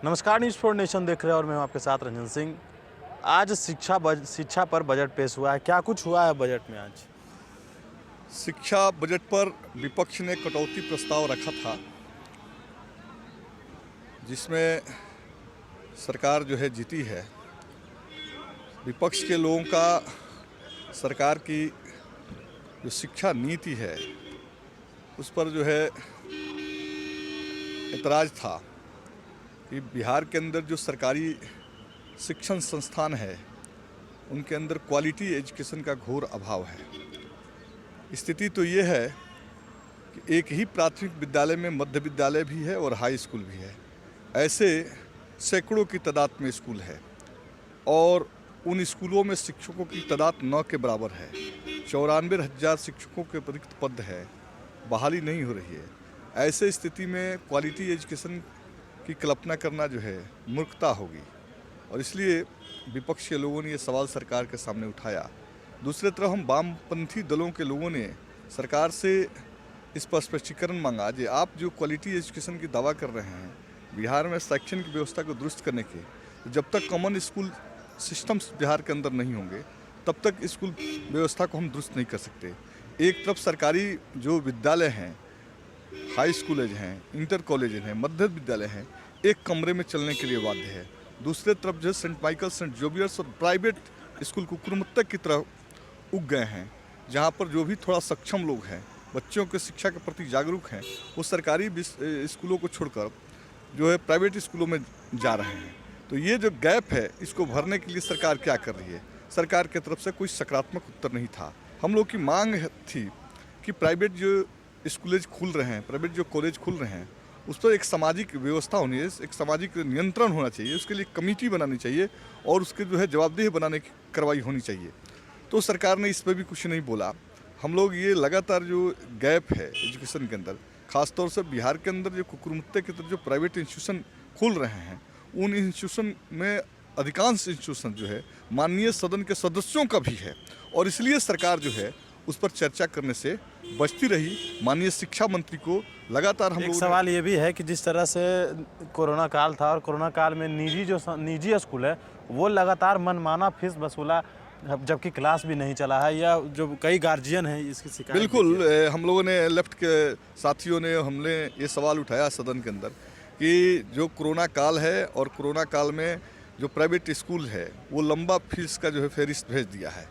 नमस्कार, news for nation देख रहे हैं और मैं हूं आपके साथ रंजन सिंह। आज शिक्षा पर बजट पेश हुआ है। क्या कुछ हुआ है बजट में आज? शिक्षा बजट पर विपक्ष ने कटौती प्रस्ताव रखा था, जिसमें सरकार जो है जीती है। विपक्ष के लोगों का सरकार की जो शिक्षा नीति है उस पर जो है एतराज़ था कि बिहार के अंदर जो सरकारी शिक्षण संस्थान है उनके अंदर क्वालिटी एजुकेशन का घोर अभाव है। स्थिति तो ये है कि एक ही प्राथमिक विद्यालय में मध्य विद्यालय भी है और हाई स्कूल भी है। ऐसे सैकड़ों की तादाद में स्कूल है और उन स्कूलों में शिक्षकों की तादाद 9 के बराबर है। 94,000 शिक्षकों के रिक्त पद है, बहाली नहीं हो रही है। ऐसे स्थिति में क्वालिटी एजुकेशन की कल्पना करना जो है मूर्खता होगी और इसलिए विपक्ष के लोगों ने ये सवाल सरकार के सामने उठाया। दूसरी तरफ हम वामपंथी दलों के लोगों ने सरकार से इस पर स्पष्टीकरण मांगा कि आप जो क्वालिटी एजुकेशन की दावा कर रहे हैं बिहार में शैक्षणिक व्यवस्था को दुरुस्त करने के, तो जब तक कॉमन स्कूल सिस्टम्स बिहार के अंदर नहीं होंगे तब तक स्कूल व्यवस्था को हम दुरुस्त नहीं कर सकते। एक तरफ सरकारी जो विद्यालय हैं, हाई स्कूलेज हैं, इंटर कॉलेज हैं, मध्य विद्यालय हैं, एक कमरे में चलने के लिए बाध्य है। दूसरे तरफ जो सेंट माइकल, सेंट जोबियर्स और प्राइवेट स्कूल कुकुरमुत्तक की तरफ उग गए हैं, जहाँ पर जो भी थोड़ा सक्षम लोग हैं, बच्चों के शिक्षा के प्रति जागरूक हैं, वो सरकारी स्कूलों को छोड़कर जो है प्राइवेट स्कूलों में जा रहे हैं। तो ये जो गैप है इसको भरने के लिए सरकार क्या कर रही है? सरकार की तरफ से कोई सकारात्मक उत्तर नहीं था। हम लोग की मांग थी कि प्राइवेट जो स्कूलेज खुल रहे हैं, प्राइवेट जो कॉलेज खुल रहे हैं, उस पर एक सामाजिक व्यवस्था होनी है, एक सामाजिक नियंत्रण होना चाहिए, उसके लिए कमेटी बनानी चाहिए और उसके जो है जवाबदेही बनाने की कार्रवाई होनी चाहिए। तो सरकार ने इस पर भी कुछ नहीं बोला। हम लोग ये लगातार जो गैप है एजुकेशन के अंदर, ख़ासतौर से बिहार के अंदर जो कुकुरमुत्ते की तरफ जो प्राइवेट इंस्टीट्यूशन खुल रहे हैं, उन इंस्टीट्यूशन में अधिकांश इंस्टीट्यूशन जो है माननीय सदन के सदस्यों का भी है और इसलिए सरकार जो है उस पर चर्चा करने से बचती रही। माननीय शिक्षा मंत्री को लगातार हम लोग सवाल ये भी है कि जिस तरह से कोरोना काल था और कोरोना काल में निजी स्कूल है वो लगातार मनमाना फीस वसूला, जबकि क्लास भी नहीं चला है, या जो कई गार्जियन हैं इसकी शिकायत। बिल्कुल, हम लोगों ने लेफ्ट के साथियों ने हमने ये सवाल उठाया सदन के अंदर कि जो कोरोना काल है और कोरोना काल में जो प्राइवेट स्कूल है वो लंबा फीस का जो है फहरिस्त भेज दिया है।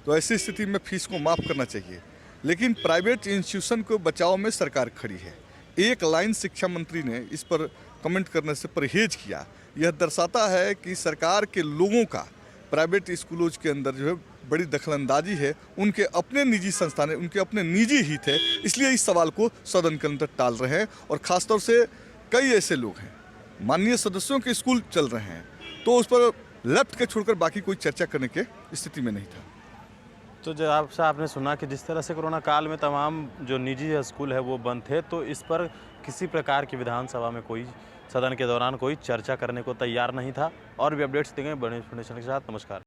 तो ऐसी स्थिति में फीस को माफ़ करना चाहिए, लेकिन प्राइवेट इंस्टीट्यूशन को बचाव में सरकार खड़ी है। एक लाइन शिक्षा मंत्री ने इस पर कमेंट करने से परहेज किया। यह दर्शाता है कि सरकार के लोगों का प्राइवेट स्कूलों के अंदर जो है बड़ी दखलंदाजी है। उनके अपने निजी संस्थान है, उनके अपने निजी हित है, इसलिए इस सवाल को सदन के अंदर टाल रहे हैं। और ख़ासतौर से कई ऐसे लोग हैं, माननीय सदस्यों के स्कूल चल रहे हैं, तो उस पर लेफ्ट के छोड़कर बाकी कोई चर्चा करने के स्थिति में नहीं था। तो जो आपसे आपने सुना कि जिस तरह से कोरोना काल में तमाम जो निजी स्कूल है वो बंद थे, तो इस पर किसी प्रकार की विधानसभा में कोई सदन के दौरान कोई चर्चा करने को तैयार नहीं था। और भी अपडेट्स देंगे बड़े इन्फॉर्मेशन के साथ। नमस्कार।